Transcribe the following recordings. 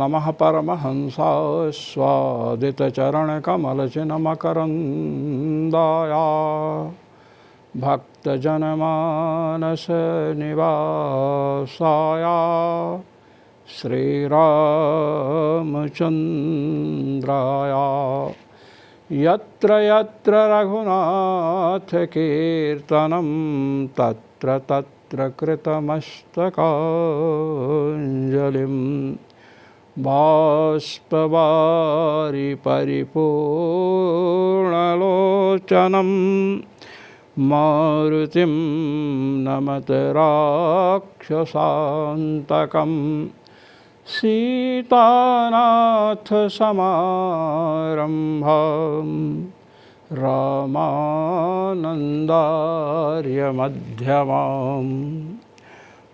नमः परमहंसास्वादितचरणकमलचिन्मकरन्दाया भक्तजनमानसनिवासाय श्रीरामचन्द्राय यत्र यत्र रघुनाथकीर्तनं तत्र तत्र कृतमस्तकाञ्जलिं बाष्पवारि परिपूर्णलोचनं मारुतिं नमत राक्षसान्तकं सीतानाथसमारम्भां रामानन्दार्यमध्यमाम्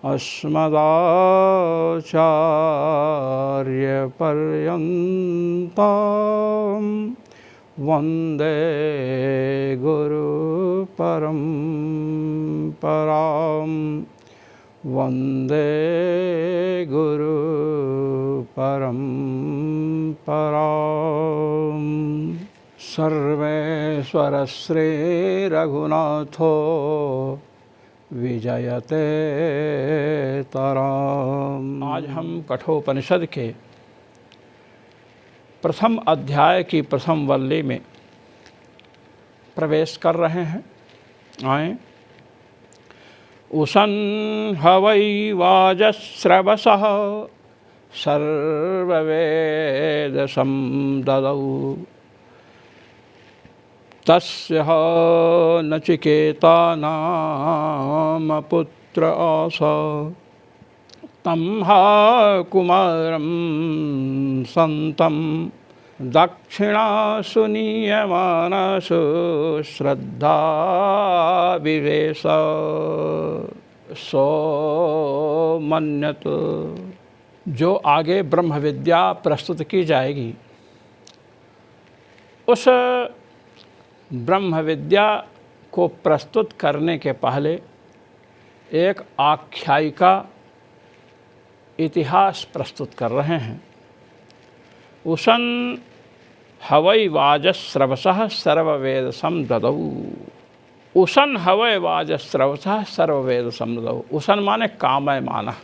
अस्मदाचार्यपर्यन्तां वन्दे गुरुपरम्परां वन्दे गुरुपरम्परां सर्वेश्वरश्रीरघुनाथो विजयते तराम। आज हम कठोपनिषद के प्रथम अध्याय की प्रथम वल्ली में प्रवेश कर रहे हैं। आए उषन् हवै वाजस्रवसः सर्ववेदसं ददौ तस्य नचिकेता नाम पुत्र आस तं कुमारं सन्तं दक्षिणासु नीयमानसु श्रद्धा विवेश सो मन्यत। जो आगे ब्रह्म विद्या प्रस्तुत की जाएगी उस ब्रह्म विद्या को प्रस्तुत करने के पहले एक आख्यायिका इतिहास प्रस्तुत कर रहे हैं। उषन् हवै वाजस्रवसः सर्ववेदसं ददौ। उषन् हवै वाजस्रवसः सर्ववेदसं ददौ। उषन् माने कामयमानः,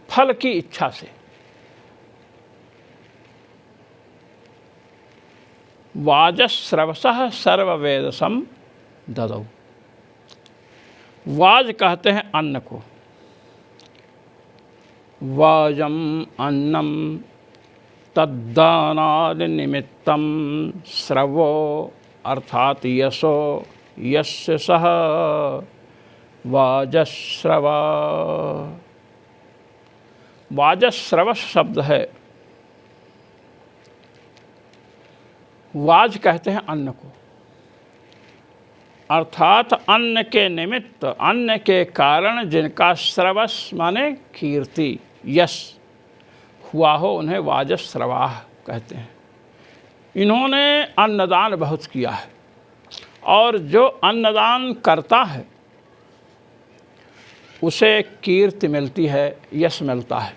फल की इच्छा से। वाजस्रवसः सर्ववेदसं ददौ। वाज कहते हैं अन्न को। वाजम अन्नम तद्दानादि निमित्तं श्रवो अर्थात यशो यस्य सह वाजस्रवा। वाजस्रवस शब्द है। वाज कहते हैं अन्न को, अर्थात अन्न के निमित्त, अन्न के कारण जिनका श्रवस माने कीर्ति यश हुआ हो उन्हें वाजस्रवाह कहते हैं। इन्होंने अन्नदान बहुत किया है और जो अन्नदान करता है उसे कीर्ति मिलती है, यश मिलता है।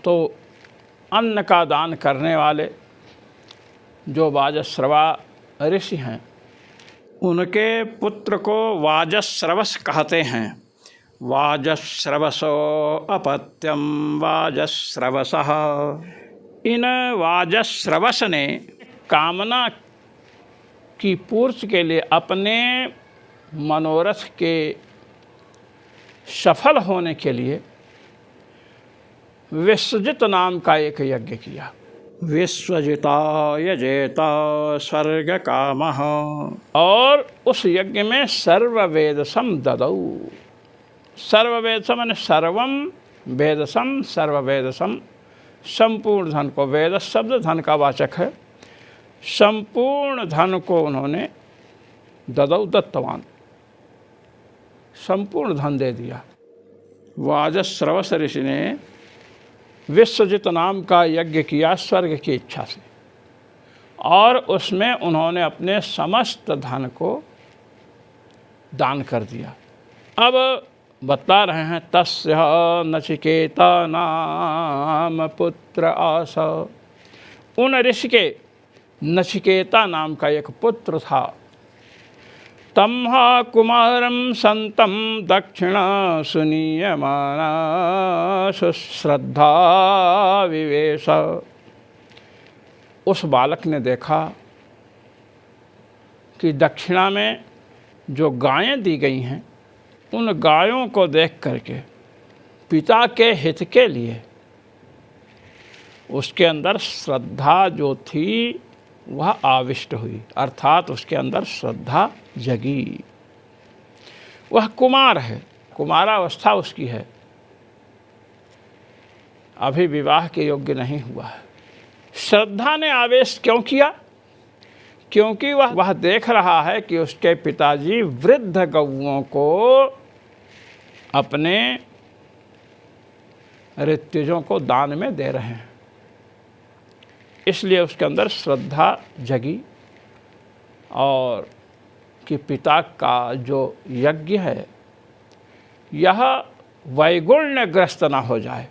तो अन्न का दान करने वाले जो वाजस्रवा ऋषि हैं उनके पुत्र को वाजस्रवस कहते हैं। वाजस्रवसो अपत्यम वाजस्रवसः। इन वाजस्रवस ने कामना की पूर्ति के लिए अपने मनोरथ के सफल होने के लिए विश्वजित नाम का एक यज्ञ किया। विश्वजिता यजेता स्वर्ग कामः। और उस यज्ञ में सर्ववेदसं ददौ। सर्ववेदसम यानी सर्वम वेदसम, सर्ववेदसम, संपूर्ण धन को। वेद शब्द धन का वाचक है। संपूर्ण धन को उन्होंने ददौ दत्तवान, संपूर्ण धन दे दिया। वाजस्रवस ऋषि ने विश्वजित नाम का यज्ञ किया स्वर्ग की इच्छा से, और उसमें उन्होंने अपने समस्त धन को दान कर दिया। अब बता रहे हैं तस्य नचिकेता नाम पुत्र आस। उन ऋषि के नचिकेता नाम का एक पुत्र था। तम्हा कुमारम संतम दक्षिण सुनीयमाना सुश्रद्धा विवेश। उस बालक ने देखा कि दक्षिणा में जो गायें दी गई हैं, उन गायों को देख करके पिता के हित के लिए उसके अंदर श्रद्धा जो थी वह आविष्ट हुई, अर्थात उसके अंदर श्रद्धा जगी। वह कुमार है, कुमारावस्था उसकी है, अभी विवाह के योग्य नहीं हुआ है। श्रद्धा ने आवेश क्यों किया? क्योंकि वह देख रहा है कि उसके पिताजी वृद्ध गौओं को अपने ऋत्विजों को दान में दे रहे हैं, इसलिए उसके अंदर श्रद्धा जगी और कि पिता का जो यज्ञ है यह वैगुण्यग्रस्त ना हो जाए,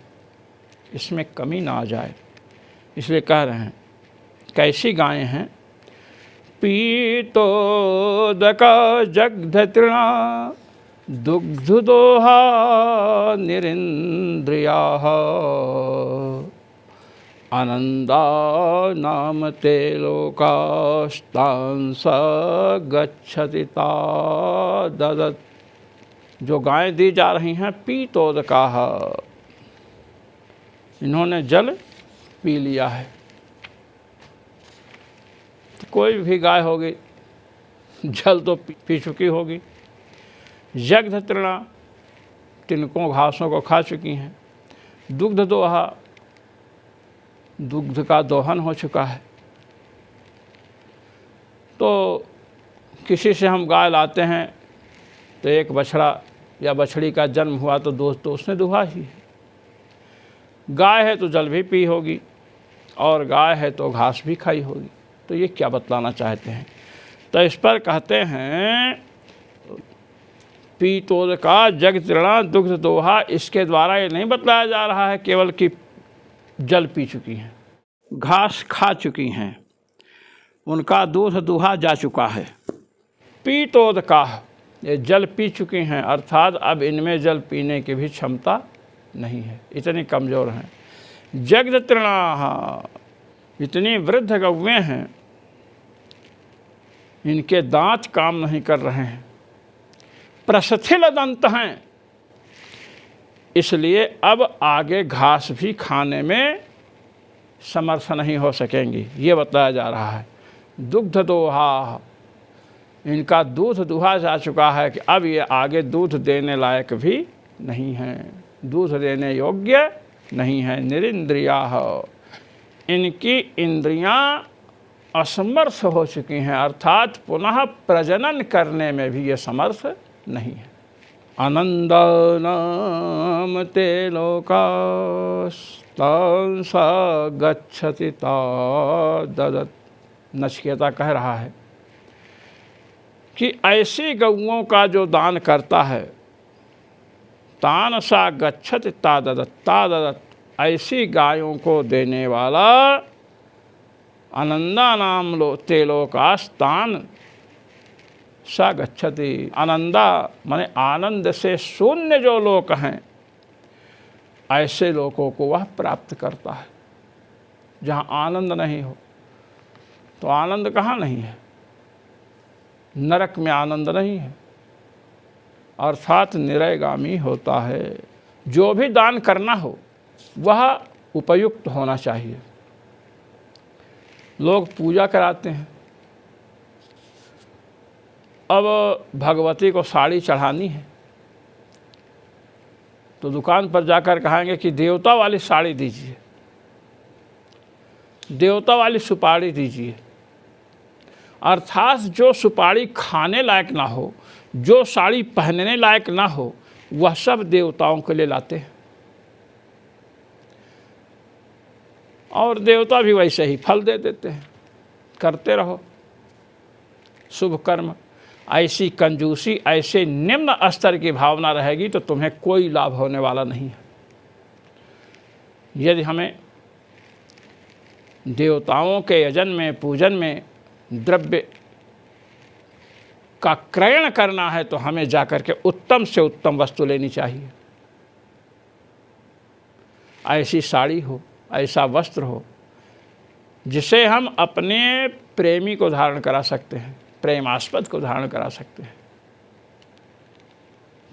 इसमें कमी ना आ जाए। इसलिए कह रहे हैं कैसी गायें हैं? पीतोदका जग्धतृणा दुग्धदोहा निरिन्द्रियाः आनंदा नाम ते लोकास्तांस गच्छति ता ददत्। जो गायें दी जा रही हैं पीतोदकाः, इन्होंने जल पी लिया है। तो कोई भी गाय होगी जल तो पी चुकी होगी। जग्ध तृणा, तिनकों घासों को खा चुकी हैं। दुग्ध दोहा, दुग्ध का दोहन हो चुका है। तो किसी से हम गाय लाते हैं तो एक बछड़ा या बछड़ी का जन्म हुआ तो दूध तो उसने दुहा ही है। गाय है तो जल भी पी होगी और गाय है तो घास भी खाई होगी। तो ये क्या बतलाना चाहते हैं? तो इस पर कहते हैं पीतोदका जगतृणा दुग्ध दोहा, इसके द्वारा ये नहीं बतलाया जा रहा है केवल कि जल पी चुकी हैं, घास खा चुकी हैं, उनका दूध दुहा जा चुका है। पीतोदका, ये जल पी चुकी हैं, अर्थात अब इनमें जल पीने की भी क्षमता नहीं है, इतनी कमज़ोर हैं। जगतृणा, इतनी वृद्ध गौएं हैं, इनके दांत काम नहीं कर रहे हैं, प्रस्थिल दंत हैं, इसलिए अब आगे घास भी खाने में समर्थ नहीं हो सकेंगी, ये बताया जा रहा है। दुग्ध दोहा, इनका दूध दुहा जा चुका है कि अब ये आगे दूध देने लायक भी नहीं हैं, दूध देने योग्य नहीं है। निरिंद्रियाः, इनकी इंद्रियां असमर्थ हो चुकी हैं, अर्थात पुनः प्रजनन करने में भी ये समर्थ नहीं है। आनंदानाम ते लोकास्तांस गच्छति ता ददत्। नचिकेता कह रहा है कि ऐसी गौओं का जो दान करता है, तान सा गच्छति ता ददत्, ता ददत्, ऐसी गायों को देने वाला आनंदा नाम ते लोकास्तान सा गच्छति। आनंदा माने आनंद से शून्य जो लोक हैं, ऐसे लोगों को वह प्राप्त करता है। जहाँ आनंद नहीं हो तो आनंद कहाँ नहीं है? नरक में आनंद नहीं है, अर्थात निरयगामी होता है। जो भी दान करना हो वह उपयुक्त होना चाहिए। लोग पूजा कराते हैं, अब भगवती को साड़ी चढ़ानी है तो दुकान पर जाकर कहेंगे कि देवता वाली साड़ी दीजिए, देवता वाली सुपारी दीजिए, अर्थात जो सुपारी खाने लायक ना हो, जो साड़ी पहनने लायक ना हो, वह सब देवताओं के लिए लाते हैं। और देवता भी वैसे ही फल दे देते हैं, करते रहो शुभ कर्म। ऐसी कंजूसी, ऐसे निम्न स्तर की भावना रहेगी तो तुम्हें कोई लाभ होने वाला नहीं है। यदि हमें देवताओं के यजन में, पूजन में द्रव्य का क्रयण करना है तो हमें जाकर के उत्तम से उत्तम वस्तु लेनी चाहिए। ऐसी साड़ी हो, ऐसा वस्त्र हो जिसे हम अपने प्रेमी को धारण करा सकते हैं, प्रेमास्पद को धारण करा सकते हैं,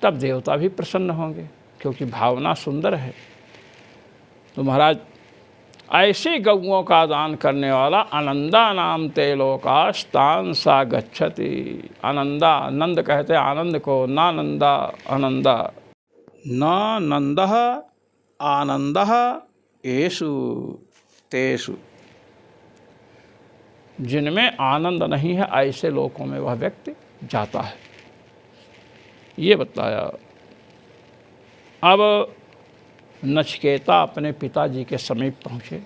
तब देवता भी प्रसन्न होंगे, क्योंकि भावना सुंदर है। तो महाराज ऐसी गौओं का दान करने वाला आनंदा नाम ते लोकास्तान सा गच्छति। आनंदा, आनंद कहते हैं आनंद को, नानंदा आनंदा, नानंदः आनंदः येषु तेषु। जिनमें आनंद नहीं है ऐसे लोकों में वह व्यक्ति जाता है, ये बताया। अब नचिकेता अपने पिताजी के समीप पहुँचे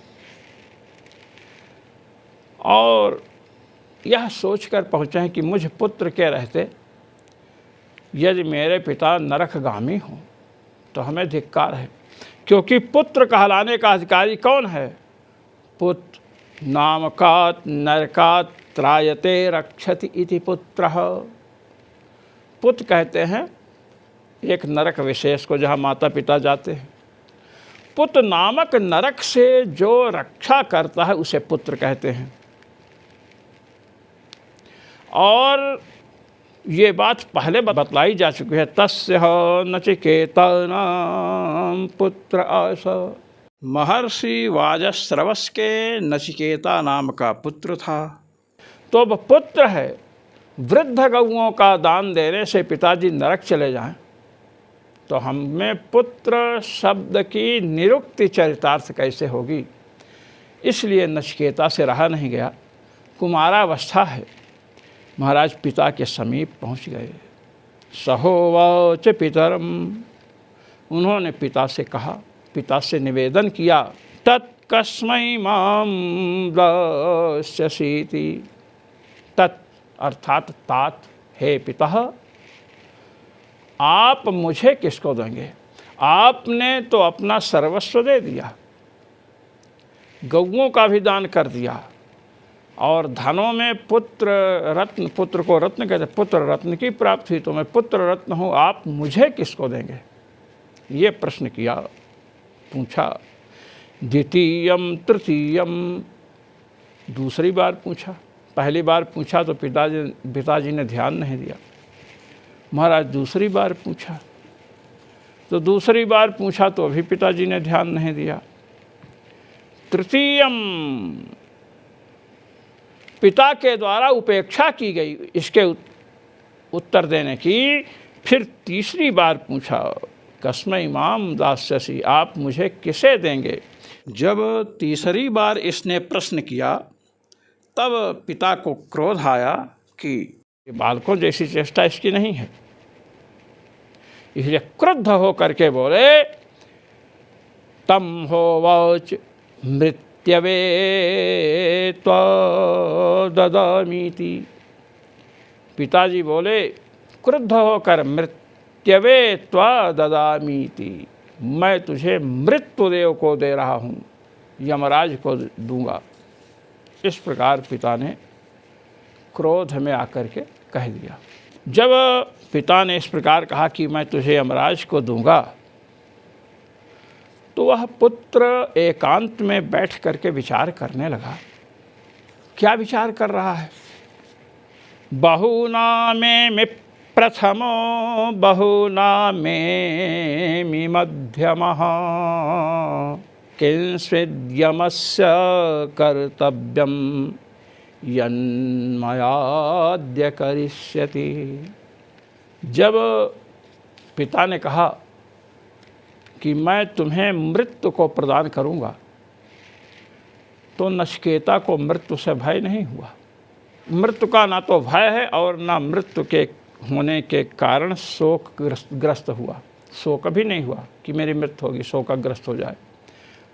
और यह सोचकर पहुँचे हैं कि मुझ पुत्र के रहते यदि मेरे पिता नरकगामी हों तो हमें धिक्कार है, क्योंकि पुत्र कहलाने का अधिकारी कौन है? पुत्र नामकात् नरकात् त्रायते रक्षति इति पुत्रः। पुत्र कहते हैं एक नरक विशेष को जहाँ माता पिता जाते हैं। पुत्र नामक नरक से जो रक्षा करता है उसे पुत्र कहते हैं। और ये बात पहले बतलाई जा चुकी है। तस्य नचिकेता नाम पुत्र आस। महर्षि वाजस्रवस के नचिकेता नाम का पुत्र था। तो अब पुत्र है। वृद्ध गौओं का दान देने से पिताजी नरक चले जाएं तो हमें पुत्र शब्द की निरुक्ति चरितार्थ कैसे होगी? इसलिए नचिकेता से रहा नहीं गया। कुमारावस्था है, महाराज पिता के समीप पहुंच गए। सहोवाच पितरम, उन्होंने पिता से कहा, पिता से निवेदन किया। तत्कस्मै मां दास्यसीति। तत् अर्थात तात, हे पिता आप मुझे किसको देंगे? आपने तो अपना सर्वस्व दे दिया, गौओं का भी दान कर दिया और धनों में पुत्र रत्न, पुत्र को रत्न कहते, पुत्र रत्न की प्राप्ति हुई, तो मैं पुत्र रत्न हूँ, आप मुझे किसको देंगे? ये प्रश्न किया, पूछा। द्वितीयम तृतीयम, दूसरी बार पूछा। पहली बार पूछा तो पिताजी ने ध्यान नहीं दिया। महाराज दूसरी बार पूछा तो दूसरी बार पूछा तो अभी पिताजी ने ध्यान नहीं दिया। तृतीयम, पिता के द्वारा उपेक्षा की गई इसके उत्तर देने की। फिर तीसरी बार पूछा, कस्मै मां दास्यसि, आप मुझे किसे देंगे? जब तीसरी बार इसने प्रश्न किया तब पिता को क्रोध आया कि बालकों जैसी चेष्टा इसकी नहीं है। इसलिए क्रुद्ध होकर के बोले, तम होवाच मृत्यवे त्वददामीति। पिताजी बोले क्रुद्ध होकर, मृत्यवे त्वददामीति, मैं तुझे मृत्युदेव को दे रहा हूँ, यमराज को दूंगा। इस प्रकार पिता ने क्रोध में आकर के कह दिया। जब पिता ने इस प्रकार कहा कि मैं तुझे यमराज को दूंगा, तो वह पुत्र एकांत में बैठ करके विचार करने लगा। क्या विचार कर रहा है? बहुनामे प्रथमो बहुनामे मध्यमः किंस्विद्यमस्य कर्तव्यं यन्मयाद्य करिष्यति। जब पिता ने कहा कि मैं तुम्हें मृत्यु को प्रदान करूंगा, तो नचिकेता को मृत्यु से भय नहीं हुआ। मृत्यु का ना तो भय है और ना मृत्यु के होने के कारण शोक ग्रस्त हुआ। शोक भी नहीं हुआ कि मेरी मृत्यु होगी, शोकग्रस्त हो जाए।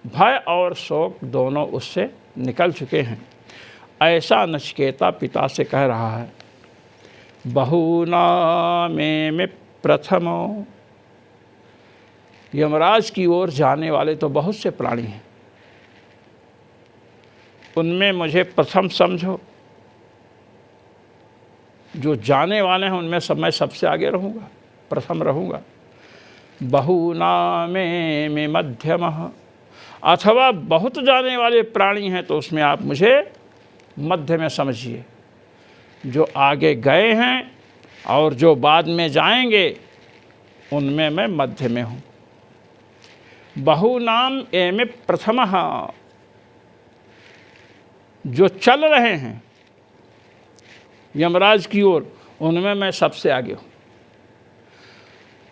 भय और शोक दोनों उससे निकल चुके हैं। ऐसा नचिकेता पिता से कह रहा है। बहुनामे प्रथमो। यमराज की ओर जाने वाले तो बहुत से प्राणी हैं, उनमें मुझे प्रथम समझो। जो जाने वाले हैं उनमें सब मैं सबसे आगे रहूँगा, प्रथम रहूँगा। बहुनामे में मध्यमः, अथवा बहुत जाने वाले प्राणी हैं तो उसमें आप मुझे मध्य में समझिए। जो आगे गए हैं और जो बाद में जाएंगे उनमें मैं मध्य में हूँ। बहुनाम एमे प्रथमः, जो चल रहे हैं यमराज की ओर उनमें मैं सबसे आगे हूँ।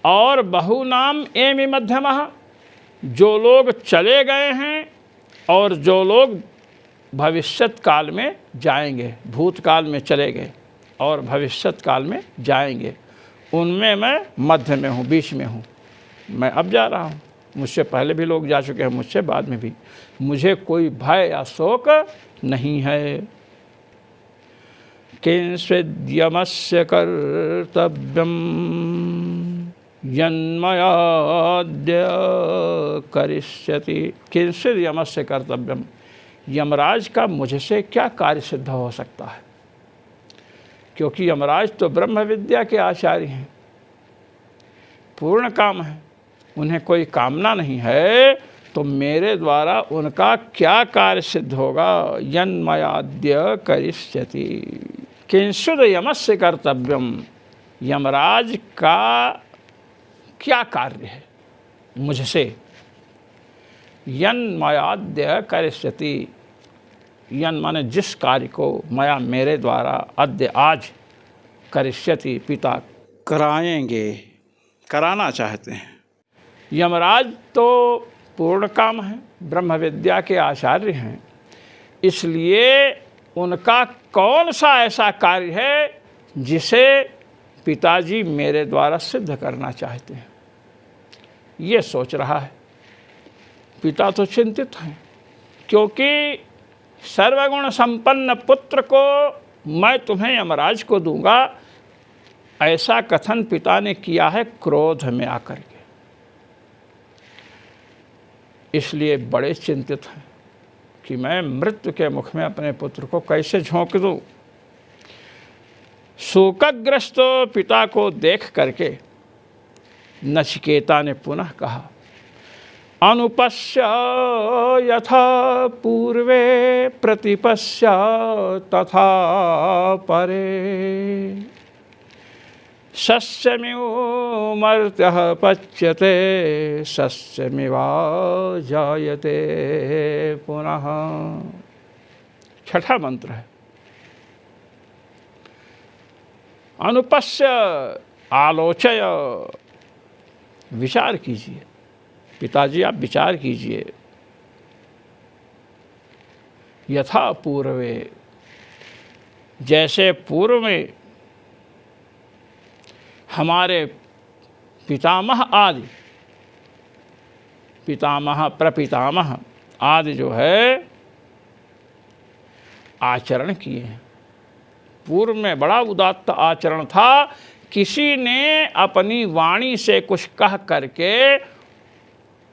और बहुनाम एमे मध्यमः, जो लोग चले गए हैं और जो लोग भविष्यत काल में जाएंगे, भूतकाल में चले गए और भविष्यत काल में जाएंगे, उनमें मैं मध्य में हूँ, बीच में हूँ। मैं अब जा रहा हूँ, मुझसे पहले भी लोग जा चुके हैं, मुझसे बाद में भी। मुझे कोई भय या शोक नहीं है। किंस्विद्यमस्य कर्तव्यम यन्मयाद्य करिष्यति। किंचिद यमस्य कर्तव्यम, यमराज का मुझसे क्या कार्य सिद्ध हो सकता है? क्योंकि यमराज तो ब्रह्म विद्या के आचार्य हैं, पूर्ण काम है, उन्हें कोई कामना नहीं है, तो मेरे द्वारा उनका क्या कार्य सिद्ध होगा? यन्मयाद्य करिष्यति। किंचिद यमस्य कर्तव्यम, यमराज का क्या कार्य है मुझसे? यन्मयाद्य करिष्यति, यन माने जिस कार्य को, मया मेरे द्वारा, अद्य आज, करिष्यति पिता कराएंगे, कराना चाहते हैं। यमराज तो पूर्ण काम है, ब्रह्म विद्या के आचार्य हैं, इसलिए उनका कौन सा ऐसा कार्य है जिसे पिताजी मेरे द्वारा सिद्ध करना चाहते हैं, ये सोच रहा है। पिता तो चिंतित हैं, क्योंकि सर्वगुण संपन्न पुत्र को मैं तुम्हें यमराज को दूंगा, ऐसा कथन पिता ने किया है क्रोध में आकर के। इसलिए बड़े चिंतित हैं कि मैं मृत्यु के मुख में अपने पुत्र को कैसे झोंक दूं। शोकग्रस्त पिता को देख करके नचिकेता ने पुनः कहा, अनुपश्य यथा पूर्वे प्रतिपश्य तथा परे, सस्यमिव मर्त्यः पच्यते सस्यमिवा जायते पुनः। छठा मंत्र है। अनुपश्य, आलोचय, विचार कीजिए। पिताजी आप विचार कीजिए। यथा पूर्वे, जैसे पूर्व में हमारे पितामह आदि, पितामह प्रपितामह आदि जो है आचरण किए हैं। पूर्व में बड़ा उदात्त आचरण था, किसी ने अपनी वाणी से कुछ कह करके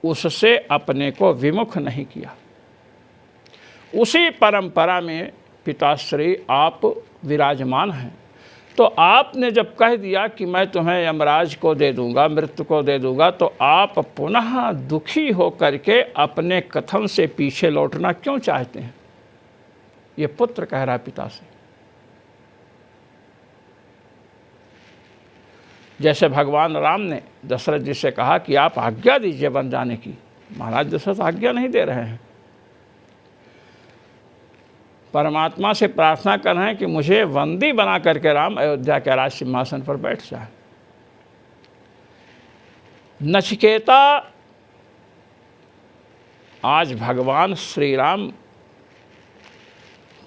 उससे अपने को विमुख नहीं किया। उसी परंपरा में पिताश्री आप विराजमान हैं। तो आपने जब कह दिया कि मैं तुम्हें यमराज को दे दूंगा, मृत्यु को दे दूंगा, तो आप पुनः दुखी हो करके अपने कथन से पीछे लौटना क्यों चाहते हैं? ये पुत्र कह रहा पिता से। जैसे भगवान राम ने दशरथ जी से कहा कि आप आज्ञा दीजिए वन जाने की, महाराज दशरथ आज्ञा नहीं दे रहे हैं। परमात्मा से प्रार्थना कर रहे हैं कि मुझे बंदी बना करके राम अयोध्या के राज सिंहासन पर बैठ जाए। नचिकेता आज भगवान श्री राम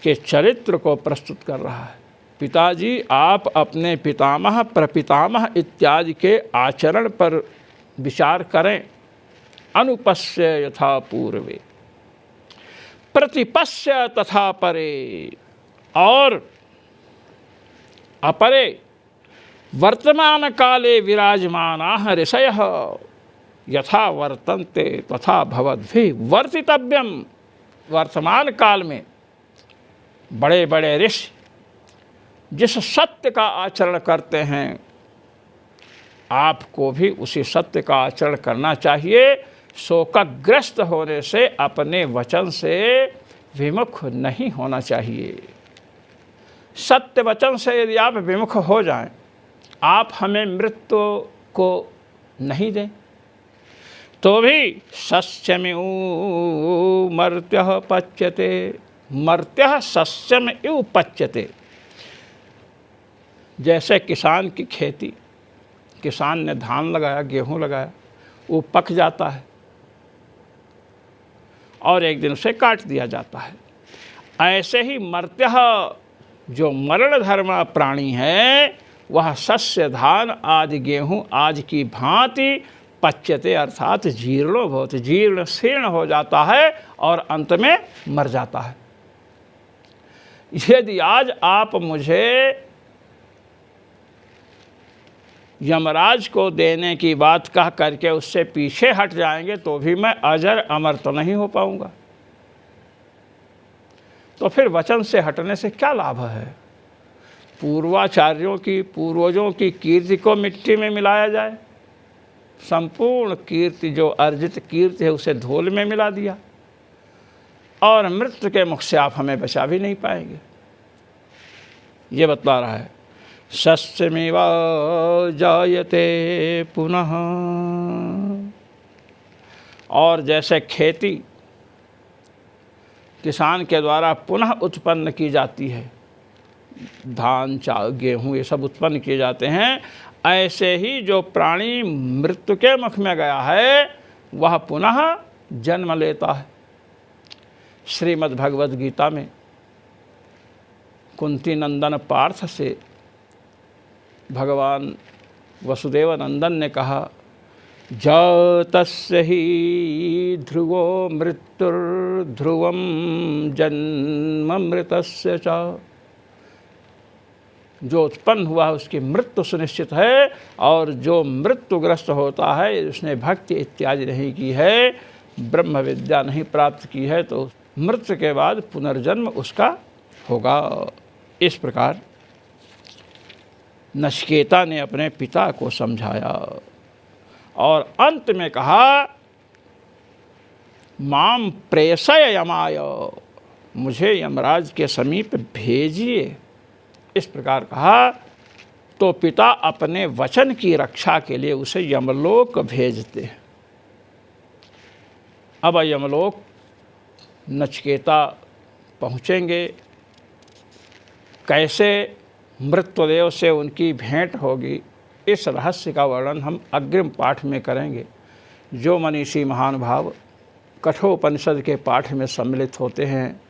के चरित्र को प्रस्तुत कर रहा है। पिताजी आप अपने पितामह प्रपितामह इत्यादि के आचरण पर विचार करें। अनुपश्य यथा पूर्वे प्रतिपश्य तथा परे, और अपरे वर्तमान काले विराजमानाः ऋषयः यथा वर्तन्ते तथा भवद्भिः वर्तितव्यम। वर्तमान काल में बड़े बड़े ऋषि जिस सत्य का आचरण करते हैं, आपको भी उसी सत्य का आचरण करना चाहिए। शोकग्रस्त होने से, अपने वचन से विमुख नहीं होना चाहिए। सत्य वचन से यदि आप विमुख हो जाएं, आप हमें मृत्यु को नहीं दें तो भी सस्यमिव मर्त्यः पच्यते, मर्त्यः सस्यम इव पच्यते। जैसे किसान की खेती, किसान ने धान लगाया, गेहूं लगाया, वो पक जाता है और एक दिन उसे काट दिया जाता है। ऐसे ही मर्त्यः, जो मरण धर्मा प्राणी है, वह सस्य धान आदि गेहूं आदि की भांति पच्यते अर्थात जीर्णो भवति, जीर्ण शीर्ण हो जाता है और अंत में मर जाता है। यदि आज आप मुझे यमराज को देने की बात कह करके उससे पीछे हट जाएंगे तो भी मैं अजर अमर तो नहीं हो पाऊंगा। तो फिर वचन से हटने से क्या लाभ है? पूर्वाचार्यों की, पूर्वजों की कीर्ति को मिट्टी में मिलाया जाए, संपूर्ण कीर्ति जो अर्जित कीर्ति है उसे धूल में मिला दिया, और मृत्यु के मुख से आप हमें बचा भी नहीं पाएंगे। ये बतला रहा है, सस्यमेव जायते पुनः। और जैसे खेती किसान के द्वारा पुनः उत्पन्न की जाती है, धान गेहूँ ये सब उत्पन्न किए जाते हैं, ऐसे ही जो प्राणी मृत्यु के मुख में गया है वह पुनः जन्म लेता है। श्रीमद् भगवद गीता में कुंती नंदन पार्थ से भगवान वसुदेव नंदन ने कहा, जातस्य ही ध्रुवो मृत्युर्ध्रुवं जन्ममृतस्य च। जो उत्पन्न हुआ उसकी मृत्यु सुनिश्चित है, और जो मृत्युग्रस्त होता है, उसने भक्ति इत्यादि नहीं की है, ब्रह्म विद्या नहीं प्राप्त की है, तो मृत्यु के बाद पुनर्जन्म उसका होगा। इस प्रकार नचिकेता ने अपने पिता को समझाया और अंत में कहा, माम प्रेषय यमाय, मुझे यमराज के समीप भेजिए। इस प्रकार कहा तो पिता अपने वचन की रक्षा के लिए उसे यमलोक भेजते हैं। अब यमलोक नचिकेता पहुँचेंगे, कैसे मृत्युदेव से उनकी भेंट होगी, इस रहस्य का वर्णन हम अग्रिम पाठ में करेंगे। जो मनीषी महानुभाव कठोपनिषद के पाठ में सम्मिलित होते हैं,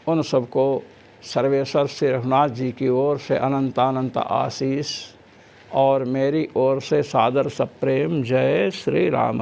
उन सबको सर्वेश्वर श्री रघुनाथ जी की ओर से अनंतानंत आशीष और मेरी ओर से सादर सप्रेम। जय श्री राम।